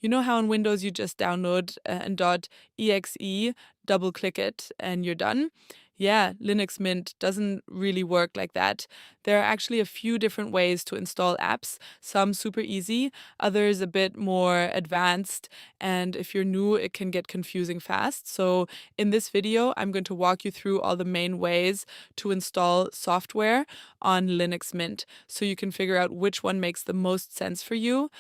You know how in Windows you just download an .exe, double click it, and you're done? Yeah, Linux Mint doesn't really work like that. There are actually a few different ways to install apps, some super easy, others a bit more advanced, and if you're new, it can get confusing fast. So, in this video, I'm going to walk you through all the main ways to install software on Linux Mint so you can figure out which one makes the most sense for you.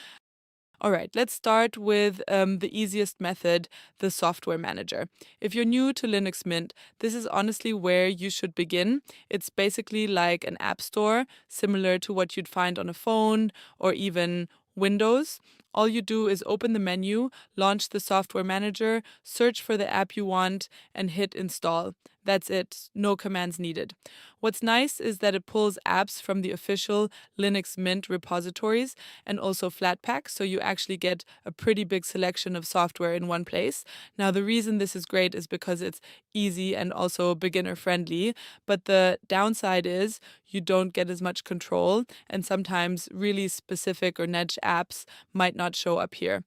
All right, let's start with the easiest method, the software manager. If you're new to Linux Mint, this is honestly where you should begin. It's basically like an app store, similar to what you'd find on a phone or even Windows. All you do is open the menu, launch the software manager, search for the app you want, and hit install. That's it, no commands needed. What's nice is that it pulls apps from the official Linux Mint repositories and also Flatpak, so you actually get a pretty big selection of software in one place. Now, the reason this is great is because it's easy and also beginner friendly, but the downside is you don't get as much control, and sometimes really specific or niche apps might not show up here.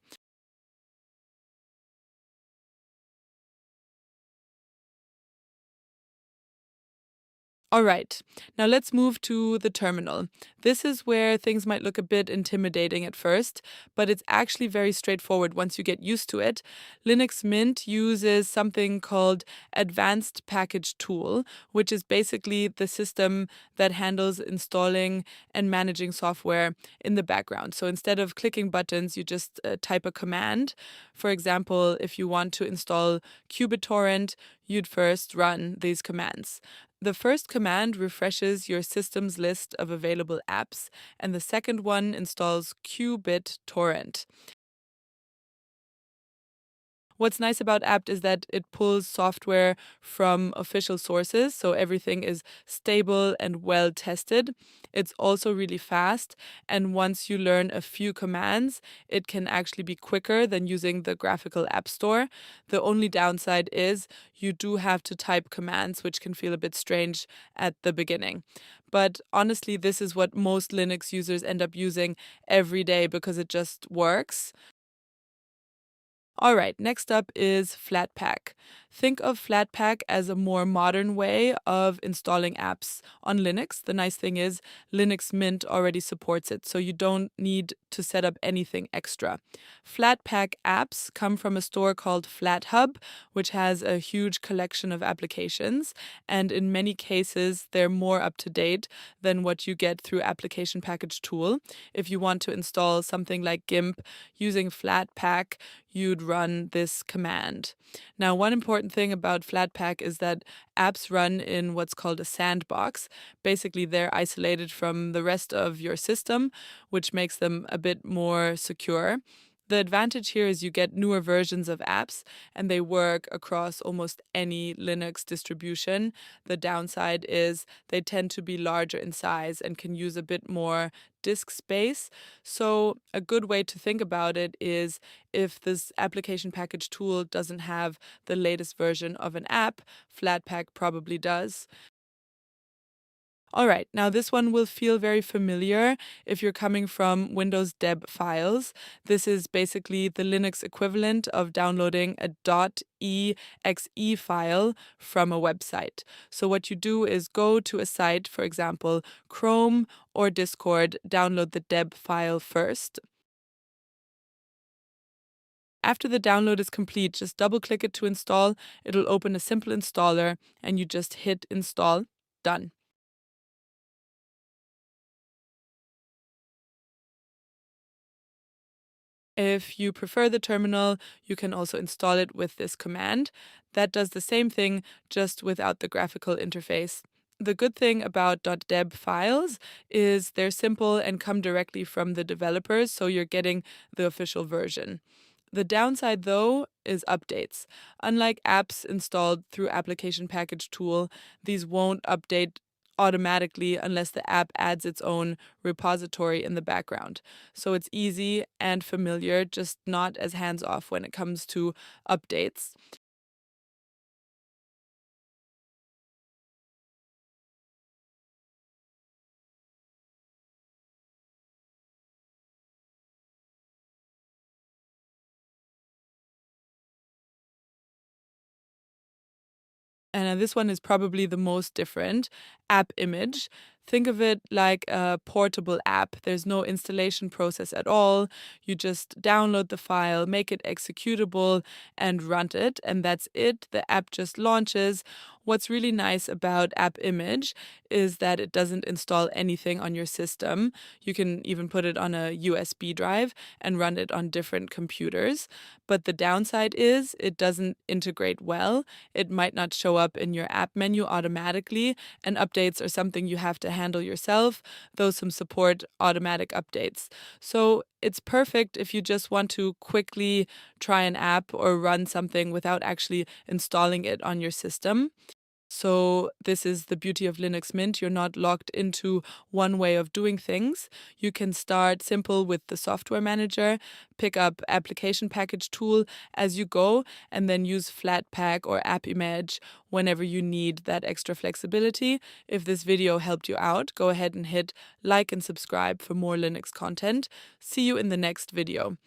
All right, now let's move to the terminal. This is where things might look a bit intimidating at first, but it's actually very straightforward once you get used to it. Linux Mint uses something called Advanced Package Tool, which is basically the system that handles installing and managing software in the background. So instead of clicking buttons, you just type a command. For example, if you want to install qBittorrent, you'd first run these commands. The first command refreshes your system's list of available apps, and the second one installs qBittorrent. What's nice about apt is that it pulls software from official sources, so everything is stable and well tested. It's also really fast, and once you learn a few commands, it can actually be quicker than using the graphical app store. The only downside is you do have to type commands, which can feel a bit strange at the beginning. But honestly, this is what most Linux users end up using every day because it just works. All right, next up is Flatpak. Think of Flatpak as a more modern way of installing apps on Linux. The nice thing is Linux Mint already supports it, so you don't need to set up anything extra. Flatpak apps come from a store called FlatHub, which has a huge collection of applications, and in many cases, they're more up to date than what you get through Application Package Tool. If you want to install something like GIMP using Flatpak, you'd run this command. Now, one important thing about Flatpak is that apps run in what's called a sandbox. Basically, they're isolated from the rest of your system, which makes them a bit more secure. The advantage here is you get newer versions of apps and they work across almost any Linux distribution. The downside is they tend to be larger in size and can use a bit more disk space. So, a good way to think about it is if this application package tool doesn't have the latest version of an app, Flatpak probably does. All right, now this one will feel very familiar if you're coming from Windows deb files. This is basically the Linux equivalent of downloading a .exe file from a website. So what you do is go to a site, for example, Chrome or Discord, download the deb file first. After the download is complete, just double click it to install. It'll open a simple installer and you just hit install. Done. If you prefer the terminal, you can also install it with this command. That does the same thing, just without the graphical interface. The good thing about .deb files is they're simple and come directly from the developers, so you're getting the official version. The downside, though, is updates. Unlike apps installed through Application Package Tool, these won't update automatically unless the app adds its own repository in the background. So it's easy and familiar, just not as hands off when it comes to updates. And this one is probably the most different. AppImage. Think of it like a portable app. There's no installation process at all. You just download the file, make it executable, and run it. And that's it. The app just launches. What's really nice about AppImage is that it doesn't install anything on your system. You can even put it on a USB drive and run it on different computers. But the downside is it doesn't integrate well. It might not show up in your app menu automatically, and updates are something you have to handle yourself, though some support automatic updates. So it's perfect if you just want to quickly try an app or run something without actually installing it on your system. So this is the beauty of Linux Mint. You're not locked into one way of doing things. You can start simple with the software manager, pick up application package tool as you go, and then use Flatpak or AppImage whenever you need that extra flexibility. If this video helped you out, go ahead and hit like and subscribe for more Linux content. See you in the next video.